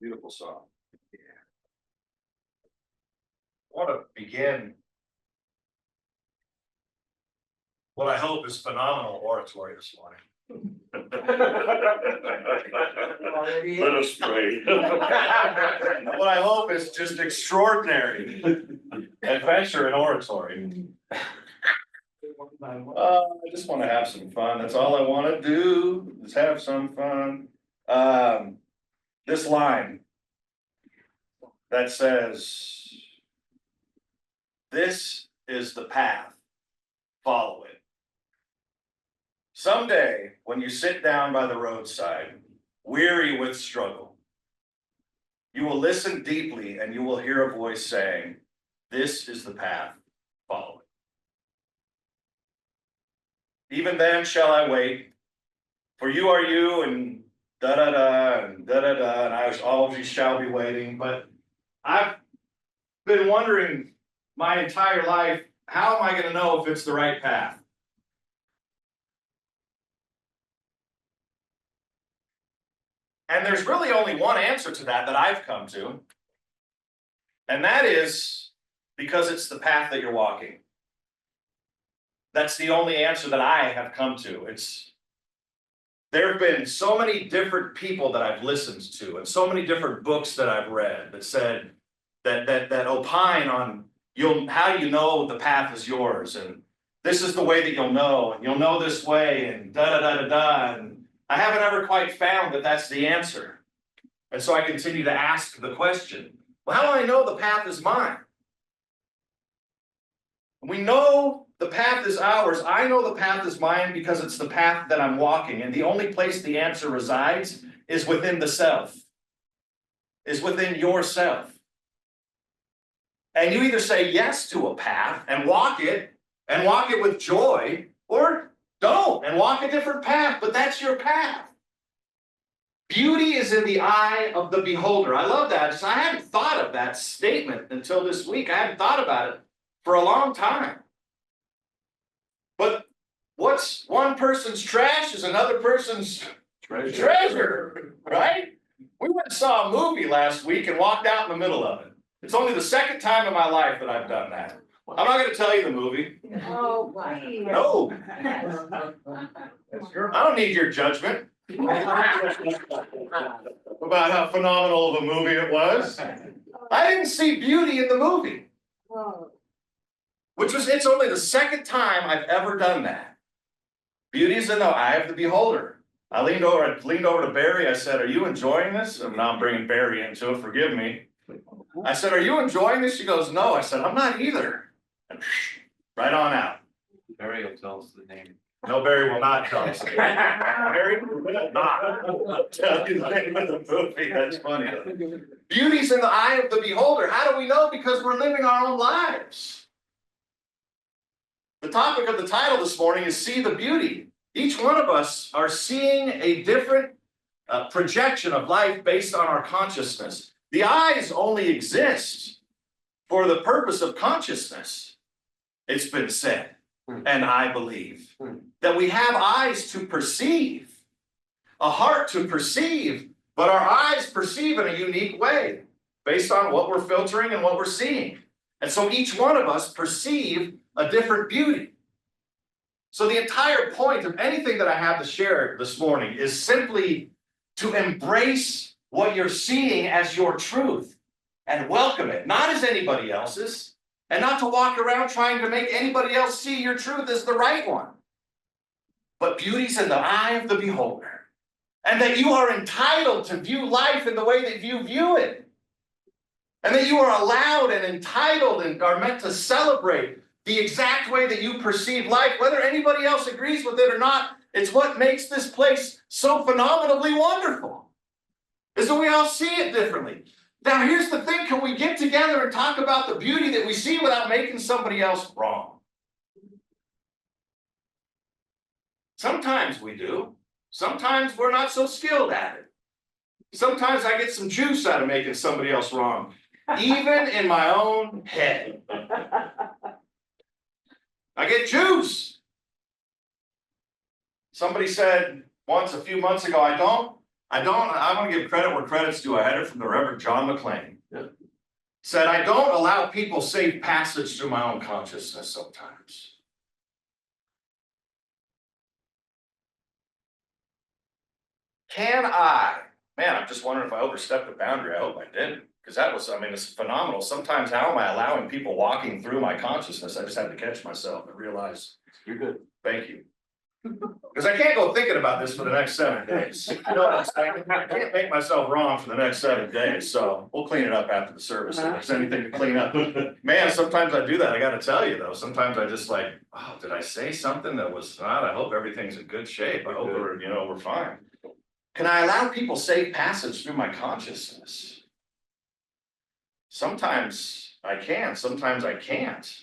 Beautiful song. Yeah. I want to begin what I hope is phenomenal oratory this morning. Let us pray. What I hope is just extraordinary adventure in oratory. I just want to have some fun. That's all I want to do, is have some fun. This line that says, "This is the path, follow it." Someday, when you sit down by the roadside, weary with struggle, you will listen deeply and you will hear a voice saying, "This is the path, follow it." Even then shall I wait, for you are you, and da-da-da, and da-da-da, and I always shall be waiting. But I've been wondering my entire life, how am I going to know if it's the right path? And there's really only one answer to that I've come to. And that is because it's the path that you're walking. That's the only answer that I have come to. There have been so many different people that I've listened to, and so many different books that I've read that said that opine on how you know the path is yours, and this is the way that you'll know, and you'll know this way, and da da da da da. And I haven't ever quite found that that's the answer. And so I continue to ask the question, well, how do I know the path is mine? We know the path is ours. I know the path is mine because it's the path that I'm walking. And the only place the answer resides is within the self, is within yourself. And you either say yes to a path and walk it with joy, or don't and walk a different path, but that's your path. Beauty is in the eye of the beholder. I love that. I hadn't thought of that statement until this week. I hadn't thought about it for a long time. But what's one person's trash is another person's treasure, right? We went and saw a movie last week and walked out in the middle of it. It's only the second time in my life that I've done that. I'm not going to tell you the movie. Oh, please. No. I don't need your judgment about how phenomenal of a movie it was. I didn't see beauty in the movie. It's only the second time I've ever done that. Beauty is in the eye of the beholder. I leaned over to Barry. I said, "Are you enjoying this?" And now I'm bringing Barry into it. Forgive me. I said, "Are you enjoying this?" She goes, "No." I said, "I'm not either." And right on out. Barry will tell us the name. No, Barry will not tell us. Barry will not tell you the name of the movie. That's funny. Beauty's in the eye of the beholder. How do we know? Because we're living our own lives. The topic of the title this morning is See the Beauty. Each one of us are seeing a different projection of life based on our consciousness. The eyes only exist for the purpose of consciousness. It's been said, and I believe, that we have eyes to perceive, a heart to perceive, but our eyes perceive in a unique way based on what we're filtering and what we're seeing. And so each one of us perceive a different beauty. So the entire point of anything that I have to share this morning is simply to embrace what you're seeing as your truth and welcome it, not as anybody else's, and not to walk around trying to make anybody else see your truth as the right one. But beauty's in the eye of the beholder, and that you are entitled to view life in the way that you view it, and that you are allowed and entitled and are meant to celebrate the exact way that you perceive life, whether anybody else agrees with it or not. It's what makes this place so phenomenally wonderful, is that we all see it differently. Now, here's the thing. Can we get together and talk about the beauty that we see without making somebody else wrong? Sometimes we do. Sometimes we're not so skilled at it. Sometimes I get some juice out of making somebody else wrong, even in my own head. I get juice. Somebody said once a few months ago, I don't I want to give credit where credit's due. I had it from the Reverend John McClain. Yeah. Said, I don't allow people safe passage through my own consciousness sometimes. Man, I'm just wondering if I overstepped the boundary. I hope I didn't. Because that was, I mean, it's phenomenal. Sometimes how am I allowing people walking through my consciousness? I just had to catch myself and realize, You're good. thank you. Because I can't go thinking about this for the next 7 days. You know what I'm saying? I can't make myself wrong for the next 7 days, so we'll clean it up after the service. If there's anything to clean up. Man, sometimes I do that. I gotta tell you though, sometimes I just like, oh, did I say something that was not? I hope everything's in good shape. I hope we're fine. Can I allow people safe passage through my consciousness? Sometimes I can, sometimes I can't.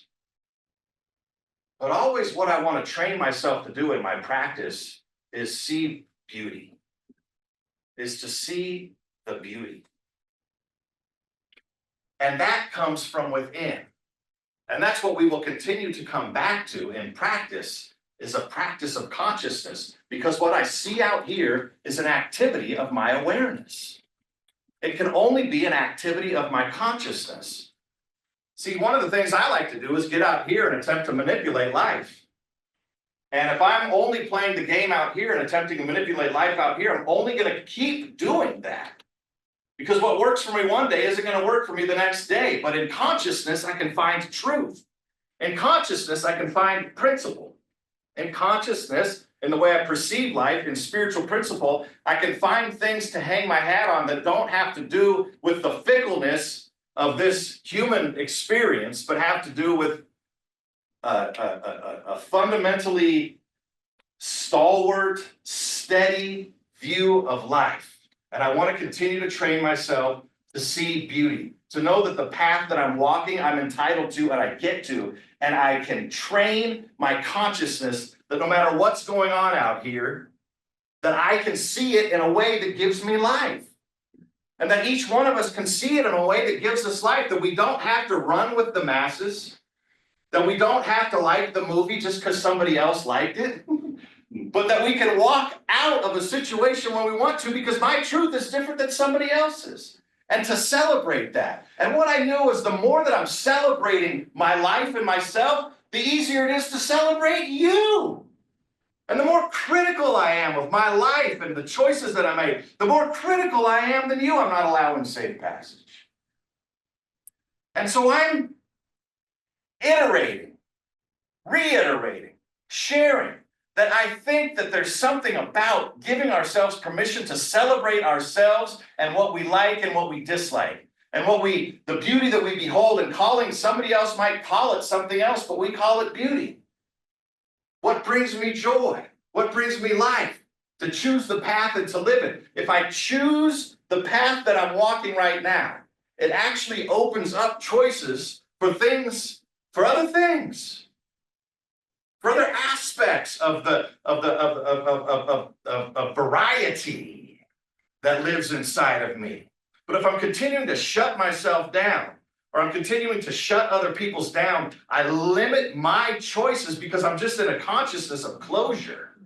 But always what I want to train myself to do in my practice is see beauty, is to see the beauty. And that comes from within. And that's what we will continue to come back to in practice, is a practice of consciousness, because what I see out here is an activity of my awareness. It can only be an activity of my consciousness. See, one of the things I like to do is get out here and attempt to manipulate life. And if I'm only playing the game out here and attempting to manipulate life out here, I'm only going to keep doing that. Because what works for me one day isn't going to work for me the next day. But in consciousness, I can find truth. In consciousness, I can find principle. In consciousness, in the way I perceive life, in spiritual principle, I can find things to hang my hat on that don't have to do with the fickleness of this human experience, but have to do with a fundamentally stalwart, steady view of life. And I want to continue to train myself to see beauty, to know that the path that I'm walking, I'm entitled to and I get to, and I can train my consciousness that no matter what's going on out here, that I can see it in a way that gives me life. And that each one of us can see it in a way that gives us life, that we don't have to run with the masses, that we don't have to like the movie just because somebody else liked it, but that we can walk out of a situation when we want to because my truth is different than somebody else's, and to celebrate that. And what I knew is the more that I'm celebrating my life and myself, the easier it is to celebrate you. And the more critical I am of my life and the choices that I make, the more critical I am than you, I'm not allowing safe passage. And so I'm iterating, reiterating, sharing that I think that there's something about giving ourselves permission to celebrate ourselves and what we like and what we dislike. And the beauty that we behold, and calling somebody else might call it something else, but we call it beauty. What brings me joy? What brings me life? To choose the path and to live it. If I choose the path that I'm walking right now, it actually opens up choices for other things, for other aspects of variety that lives inside of me. But if I'm continuing to shut myself down, or I'm continuing to shut other people's down, I limit my choices because I'm just in a consciousness of closure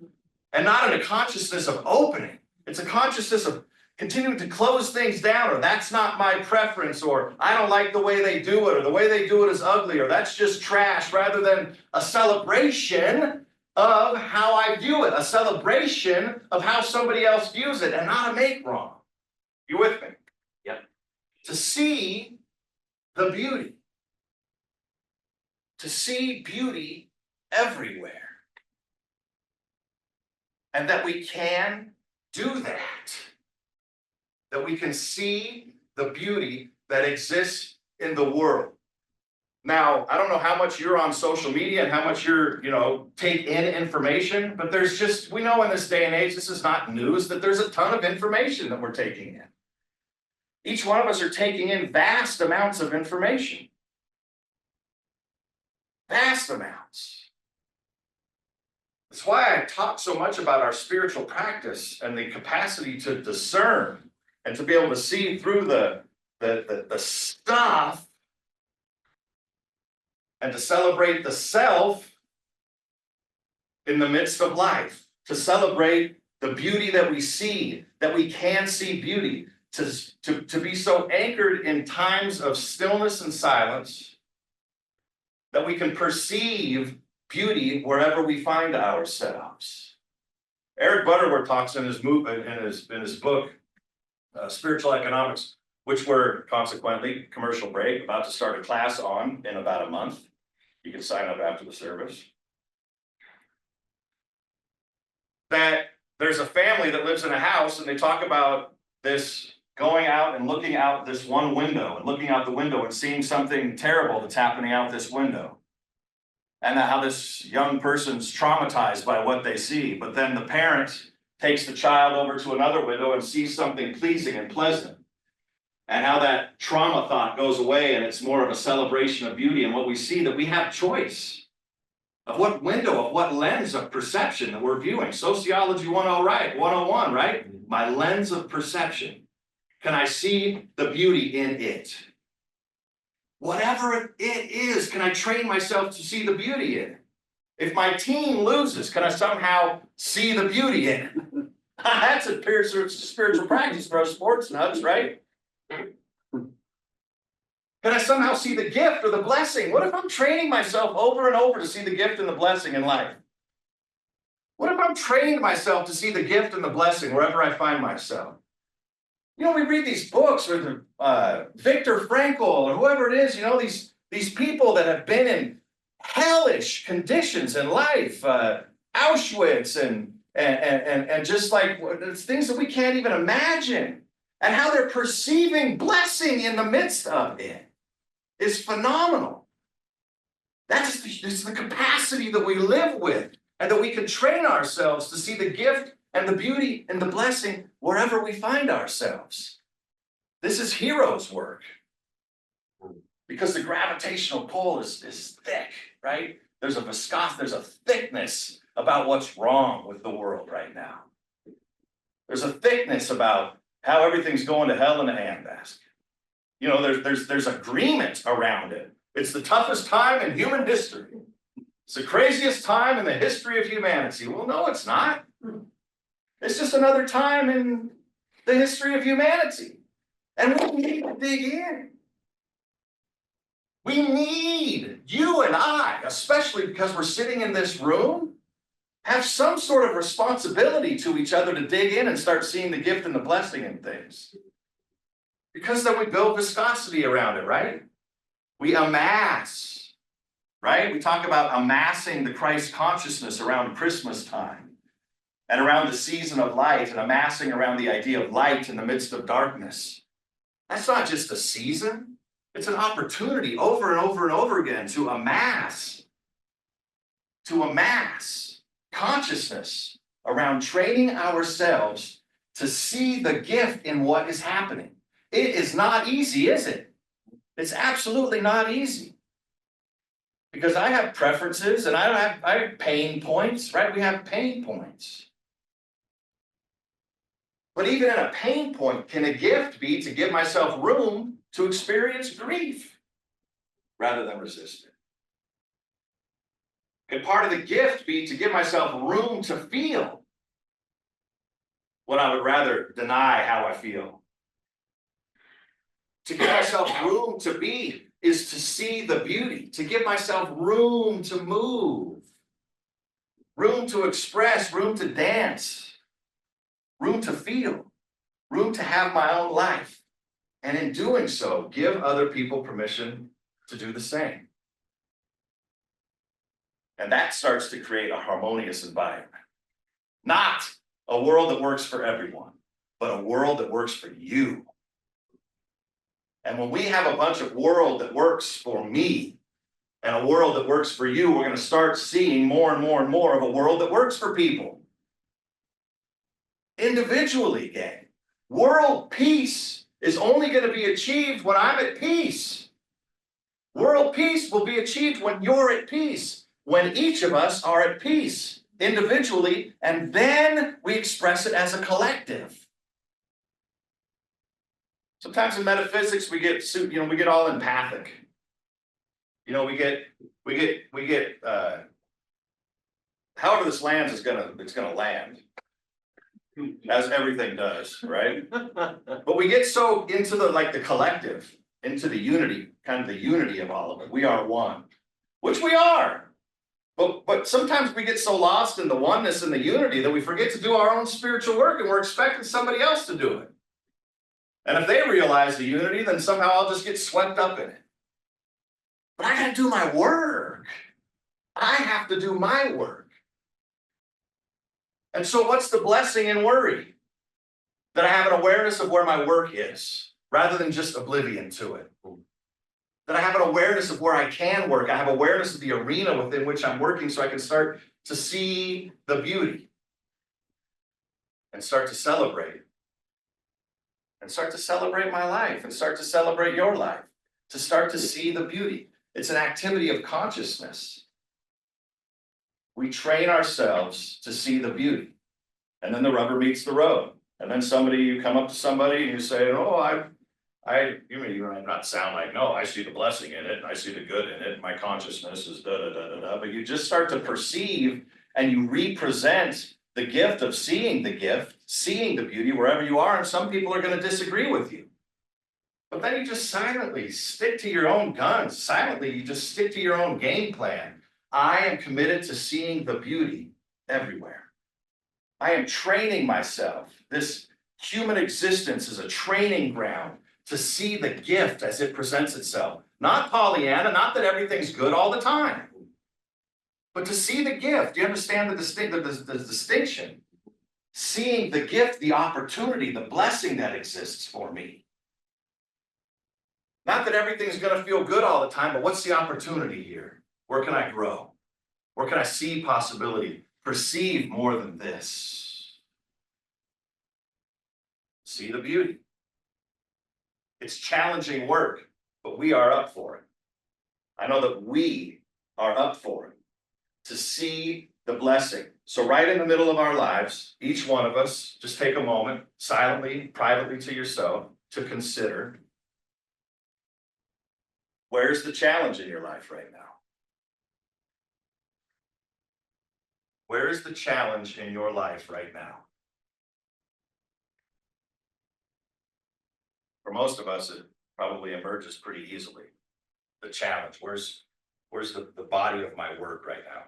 and not in a consciousness of opening. It's a consciousness of continuing to close things down, or that's not my preference, or I don't like the way they do it, or the way they do it is ugly, or that's just trash, rather than a celebration of how I view it, a celebration of how somebody else views it, and not a make wrong. You with me? Yep. To see the beauty. To see beauty everywhere. And that we can do that. That we can see the beauty that exists in the world. Now, I don't know how much you're on social media and how much you're, take in information, but we know in this day and age, this is not news, that there's a ton of information that we're taking in. Each one of us are taking in vast amounts of information. Vast amounts. That's why I talk so much about our spiritual practice and the capacity to discern and to be able to see through the stuff and to celebrate the self in the midst of life, to celebrate the beauty that we see, that we can see beauty, to be so anchored in times of stillness and silence that we can perceive beauty wherever we find ourselves. Eric Butterworth talks in his book, Spiritual Economics, which we're consequently, commercial break, about to start a class on in about a month. You can sign up after the service. That there's a family that lives in a house, and they talk about this going out and looking out this one window and looking out the window and seeing something terrible that's happening out this window. And how this young person's traumatized by what they see. But then the parent takes the child over to another window and sees something pleasing and pleasant. And how that trauma thought goes away, and it's more of a celebration of beauty. And what we see, that we have choice of what window, of what lens of perception that we're viewing. Sociology 101, right? My lens of perception. Can I see the beauty in it? Whatever it is, can I train myself to see the beauty in it? If my team loses, can I somehow see the beauty in it? That's a spiritual practice for us sports nuts, right? Can I somehow see the gift or the blessing? What if I'm training myself over and over to see the gift and the blessing in life? What if I'm training myself to see the gift and the blessing wherever I find myself? You know, we read these books, or Viktor Frankl, or whoever it is, you know, these people that have been in hellish conditions in life, Auschwitz, and just like things that we can't even imagine, and how they're perceiving blessing in the midst of it is phenomenal. That's the capacity that we live with, and that we can train ourselves to see the gift and the beauty and the blessing wherever we find ourselves. This is heroes' work. Because the gravitational pull is thick, right? There's a viscosity, there's a thickness about what's wrong with the world right now. There's a thickness about how everything's going to hell in a handbasket. You know, there's agreement around it. It's the toughest time in human history. It's the craziest time in the history of humanity. Well, no, it's not. It's just another time in the history of humanity. And we need to dig in. We need, you and I, especially because we're sitting in this room, have some sort of responsibility to each other to dig in and start seeing the gift and the blessing in things. Because then we build viscosity around it, right? We amass, right? We talk about amassing the Christ consciousness around Christmas time. And around the season of light, and amassing around the idea of light in the midst of darkness. That's not just a season, it's an opportunity over and over and over again to amass consciousness around training ourselves to see the gift in what is happening. It is not easy, is it? It's absolutely not easy. Because I have preferences and I have pain points, right? We have pain points. But even in a pain point, can a gift be to give myself room to experience grief rather than resist it? Can part of the gift be to give myself room to feel what I would rather deny how I feel? To give myself room to be is to see the beauty, to give myself room to move, room to express, room to dance. Room to feel, room to have my own life, and in doing so, give other people permission to do the same. And that starts to create a harmonious environment. Not a world that works for everyone, but a world that works for you. And when we have a bunch of world that works for me, and a world that works for you, we're going to start seeing more and more and more of a world that works for people. Individually, gang. World peace is only going to be achieved when I'm at peace. World peace will be achieved when you're at peace, when each of us are at peace individually, and then we express it as a collective. Sometimes in metaphysics we get all empathic. You know, we get however this lands it's gonna land. as everything does, right? But we get so into the collective, into the unity, kind of the unity of all of it. We are one, which we are. But sometimes we get so lost in the oneness and the unity that we forget to do our own spiritual work, and we're expecting somebody else to do it. And if they realize the unity, then somehow I'll just get swept up in it. But I gotta do my work. I have to do my work. And so what's the blessing in worry? That I have an awareness of where my work is, rather than just oblivion to it. That I have an awareness of where I can work. I have awareness of the arena within which I'm working, so I can start to see the beauty. And start to celebrate. And start to celebrate my life, and start to celebrate your life. To start to see the beauty. It's an activity of consciousnness. We train ourselves to see the beauty. And then the rubber meets the road. And then you come up to somebody and you say, oh, you might not sound like, no, I see the blessing in it. I see the good in it. My consciousness is da, da, da, da, da. But you just start to perceive and you represent the gift of seeing the gift, seeing the beauty wherever you are. And some people are going to disagree with you. But then you just silently stick to your own guns. Silently, you just stick to your own game plan. I am committed to seeing the beauty everywhere. I am training myself. This human existence is a training ground to see the gift as it presents itself. Not Pollyanna, not that everything's good all the time, but to see the gift. Do you understand the distinction? Seeing the gift, the opportunity, the blessing that exists for me. Not that everything's going to feel good all the time, but what's the opportunity here? Where can I grow? Where can I see possibility? Perceive more than this. See the beauty. It's challenging work, but we are up for it. I know that we are up for it. To see the blessing. So right in the middle of our lives, each one of us, just take a moment, silently, privately to yourself, to consider, where's the challenge in your life right now? Where is the challenge in your life right now? For most of us, it probably emerges pretty easily. The challenge, where's the body of my work right now?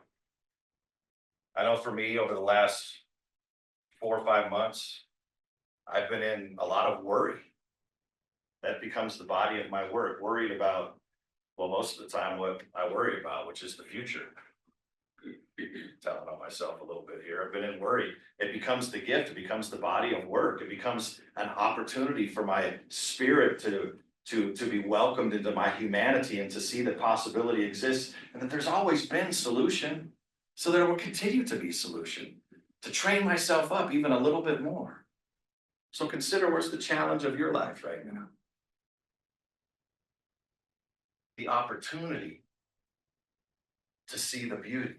I know for me, over the last 4 or 5 months, I've been in a lot of worry. That becomes the body of my work, worried about, well, most of the time what I worry about, which is the future. Telling on myself a little bit here. I've been in worry. It becomes the gift. It becomes the body of work. It becomes an opportunity for my spirit to be welcomed into my humanity and to see that possibility exists and that there's always been solution. So there will continue to be solution to train myself up even a little bit more. So consider, where's the challenge of your life right now? The opportunity to see the beauty.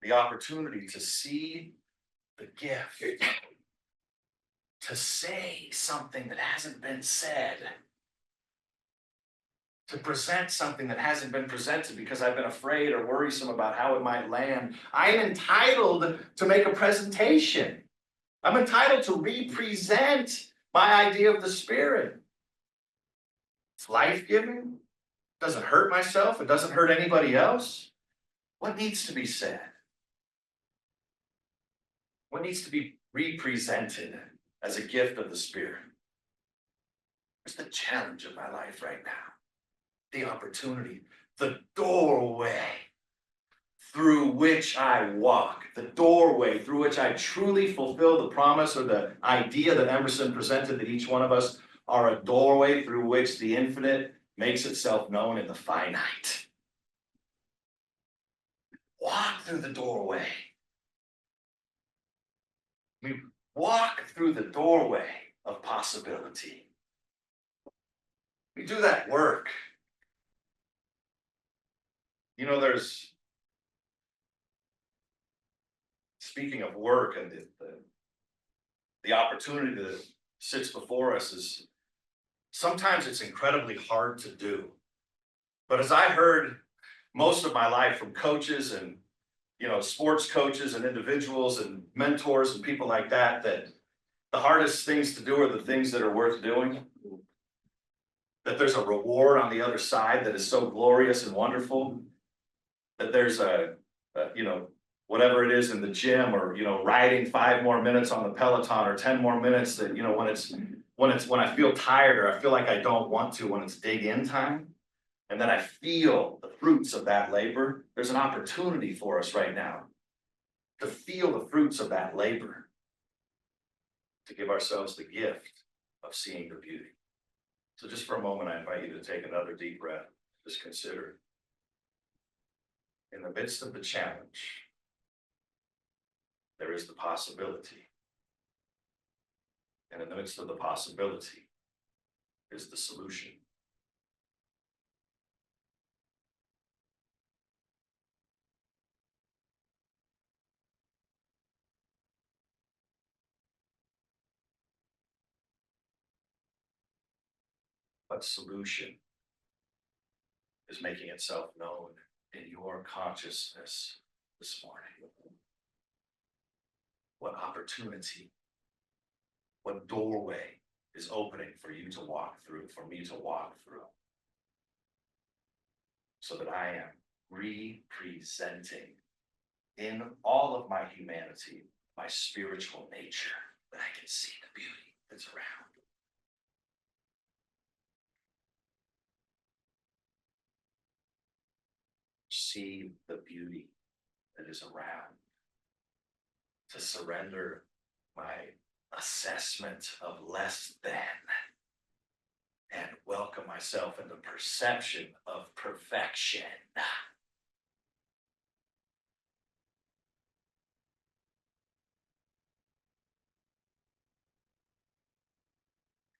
The opportunity to see the gift. To say something that hasn't been said. To present something that hasn't been presented because I've been afraid or worrisome about how it might land. I am entitled to make a presentation. I'm entitled to represent my idea of the Spirit. It's life-giving. It doesn't hurt myself. It doesn't hurt anybody else. What needs to be said? What needs to be represented as a gift of the Spirit? What's the challenge of my life right now? The opportunity, the doorway through which I walk, the doorway through which I truly fulfill the promise or the idea that Emerson presented, that each one of us are a doorway through which the infinite makes itself known in the finite. Walk through the doorway. We walk through the doorway of possibility. We do that work. You know, speaking of work and the opportunity that sits before us, is sometimes it's incredibly hard to do. But as I heard most of my life from coaches and sports coaches and individuals and mentors and people like that, that the hardest things to do are the things that are worth doing. That there's a reward on the other side that is so glorious and wonderful. That there's whatever it is in the gym, or, riding 5 more minutes on the Peloton, or 10 more minutes, that, when I feel tired, or I feel like I don't want to, when it's dig in time. And then I feel the fruits of that labor. There's an opportunity for us right now to feel the fruits of that labor, to give ourselves the gift of seeing the beauty. So just for a moment, I invite you to take another deep breath. Just consider, in the midst of the challenge, there is the possibility. And in the midst of the possibility is the solution. What solution is making itself known in your consciousness this morning? What opportunity, what doorway is opening for you to walk through, for me to walk through, so that I am representing in all of my humanity, my spiritual nature, that I can see the beauty that's around. See the beauty that is around. To surrender my assessment of less than, and welcome myself in the perception of perfection.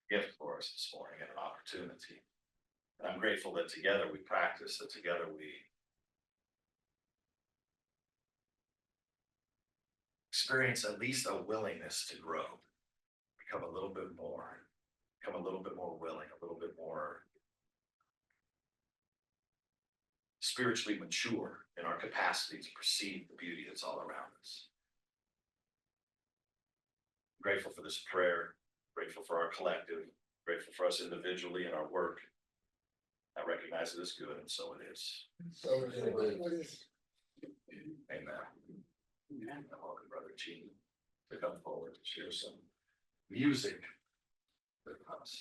Gift for us this morning, and an opportunity. And I'm grateful that together we practice, that together we experience at least a willingness to grow, become a little bit more willing, a little bit more spiritually mature in our capacity to perceive the beauty that's all around us. I'm grateful for this prayer, grateful for our collective, grateful for us individually and our work. I recognize it is good, and so it is. Amen. And welcome Brother Gene to come forward to share some music with us.